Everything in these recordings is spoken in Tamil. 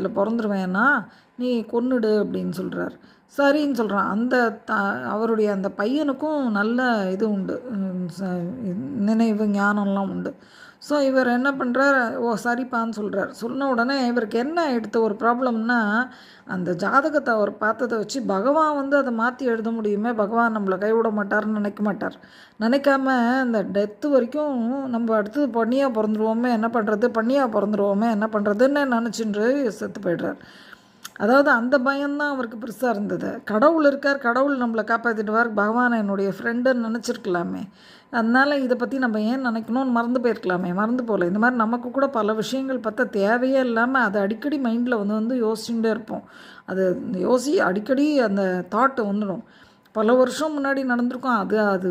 நட்சத்திரத்தில் பிறந்துருவேன்னா நீ கொன்னுடு அப்படின்னு சொல்கிறார். சரின்னு சொல்கிறான். அந்த அவருடைய அந்த பையனுக்கும் நல்ல இது உண்டு, நினைவு ஞானம்லாம் உண்டு. ஸோ இவர் என்ன பண்ணுறார், ஓ சரிப்பான்னு சொல்கிறார். சொன்ன உடனே இவருக்கு என்ன எடுத்த ஒரு ப்ராப்ளம்னா, அந்த ஜாதகத்தை அவர் பார்த்ததை வச்சு பகவான் வந்து அதை மாற்றி எழுத முடியுமே, பகவான் நம்மளை கைவிட மாட்டார்னு நினைக்க மாட்டார். நினைக்காம இந்த டெத்து வரைக்கும் நம்ம அடுத்தது பண்ணியாக பிறந்துருவோமே என்ன பண்ணுறது, பண்ணியாக பிறந்துருவோமே என்ன பண்ணுறதுன்னு நினச்சின்று செத்து போய்ட்றார். அதாவது அந்த பயம்தான் அவருக்கு பெருசாக இருந்தது. கடவுள் இருக்கார், கடவுள் நம்மளை காப்பாற்றிடுவார், பகவான் என்னுடைய ஃப்ரெண்டுன்னு நினச்சிருக்கலாமே. அதனால் இதை பற்றி நம்ம ஏன் நினைக்கணும்னு மறந்து போயிருக்கலாமே, மறந்து போகல. இந்த மாதிரி நமக்கு கூட பல விஷயங்கள் பார்த்தா தேவையே இல்லாமல் அதை அடிக்கடி மைண்டில் வந்து யோசிச்சுட்டே இருப்போம். அது அடிக்கடி அந்த தாட்டு வந்துடும். பல வருஷம் முன்னாடி நடந்திருக்கும், அது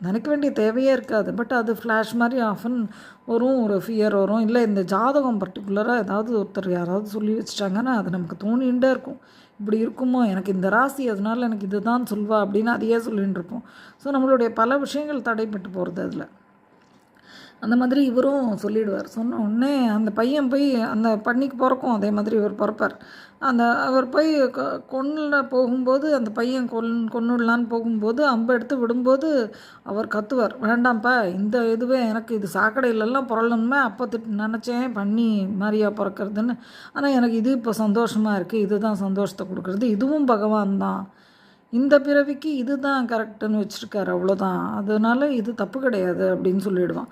நினைக்க வேண்டிய தேவையே இருக்காது. பட் அது ஃப்ளாஷ் மாதிரி ஆஃபன் வரும், ஒரு ஃபியர் வரும். இல்லை இந்த ஜாதகம் பர்டிகுலராக ஏதாவது ஒருத்தர் யாராவது சொல்லி வச்சுட்டாங்கன்னா அது நமக்கு தோணிகிட்டே இருக்கும், இப்படி இருக்குமோ, எனக்கு இந்த ராசி அதனால் எனக்கு இது தான் சொல்வா அப்படின்னு அதையே சொல்லிகிட்டு இருப்போம். ஸோ நம்மளுடைய பல விஷயங்கள் தடைப்பட்டு போகிறது அதில். அந்த மாதிரி இவரும் சொல்லிவிடுவார். சொன்ன உடனே அந்த பையன் போய் அந்த பண்ணிக்கு பிறக்கும் அதே மாதிரி இவர் பிறப்பார். அவர் போய் கொன்னுல போகும்போது அந்த பையன் கொன்னுடலான்னு போகும்போது அம்பை எடுத்து விடும்போது அவர் கத்துவார், வேண்டாம்ப்பா இந்த இதுவே எனக்கு இது சாக்கடையிலெல்லாம் புரளணுமே, அப்போ நினச்சேன் பண்ணி மாதிரியா பிறக்கிறதுன்னு. ஆனால் எனக்கு இது இப்போ சந்தோஷமாக இருக்குது, இதுதான் சந்தோஷத்தை கொடுக்குறது, இதுவும் பகவான் தான், இந்த பிறவிக்கு இது தான் கரெக்டுன்னு வச்சுருக்காரு, அவ்வளோதான், அதனால் இது தப்பு கிடையாது அப்படின்னு சொல்லிடுவார்.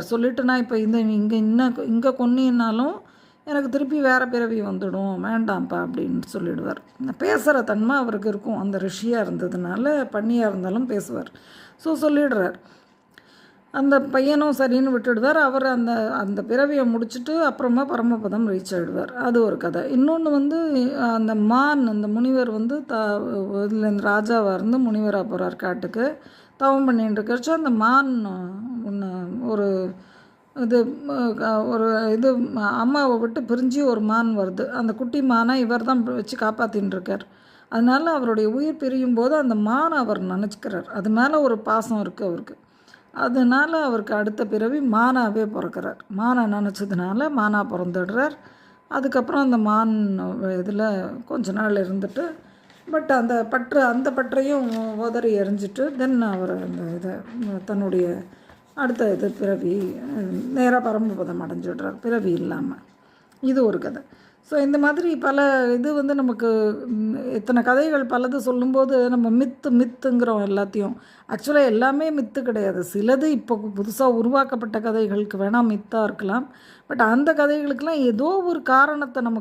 சொல்லிவிட்டு நான் இப்போ இங்கே கொன்னினாலும் எனக்கு திருப்பி வேறு பிறவி வந்துடும், வேண்டாம்ப்பா அப்படின்னு சொல்லிடுவார். பேசுகிற தன்மை அவருக்கு இருக்கும், அந்த ரிஷியாக இருந்ததுனால பண்ணியாக இருந்தாலும் பேசுவார். ஸோ சொல்லிடுறார். அந்த பையனும் சரின்னு விட்டுடுவார். அவர் அந்த பிறவியை முடிச்சுட்டு அப்புறமா பரமபதம் ரீச் ஆகிடுவார். அது ஒரு கதை. இன்னொன்று அந்த அந்த முனிவர் இதுலேருந்து ராஜாவாக இருந்து முனிவராக போகிறார் காட்டுக்கு, தவம் பண்ணிட்டு இருக்கிறச்சு அந்த ஒன்று ஒரு அம்மாவை விட்டு பிரிஞ்சு ஒரு மான் வருது. அந்த குட்டி மானை இவர் தான் வச்சு காப்பாற்றின்னு இருக்கார். அதனால் அவருடைய உயிர் பிரியும் போது அந்த மானை அவர் நினச்சிக்கிறார். அது மேலே ஒரு பாசம் இருக்குது அவருக்கு. அதனால் அவருக்கு அடுத்த பிறவி மானாவே பிறக்கிறார். மானை நினச்சதுனால மானாக பிறந்துடுறார். அதுக்கப்புறம் அந்த மான் இதில் கொஞ்ச நாள் இருந்துட்டு பட் அந்த பற்றையும் உதறி எறிஞ்சிட்டு தென் அவர் அந்த தன்னுடைய அடுத்த பிறவி நேராக பரமபதம் அடைஞ்சிடுறார் பிறவி இல்லாமல். இது ஒரு கதை. ஸோ இந்த மாதிரி பல நமக்கு இத்தனை கதைகள் பலது சொல்லும்போது நம்ம மித்துங்கிறோம் எல்லாத்தையும். ஆக்சுவலாக எல்லாமே மித்து கிடையாது. சிலது இப்போ புதுசாக உருவாக்கப்பட்ட கதைகளுக்கு வேணால் மித்தாக இருக்கலாம். பட் அந்த கதைகளுக்கெல்லாம் ஏதோ ஒரு காரணத்தை நமக்கு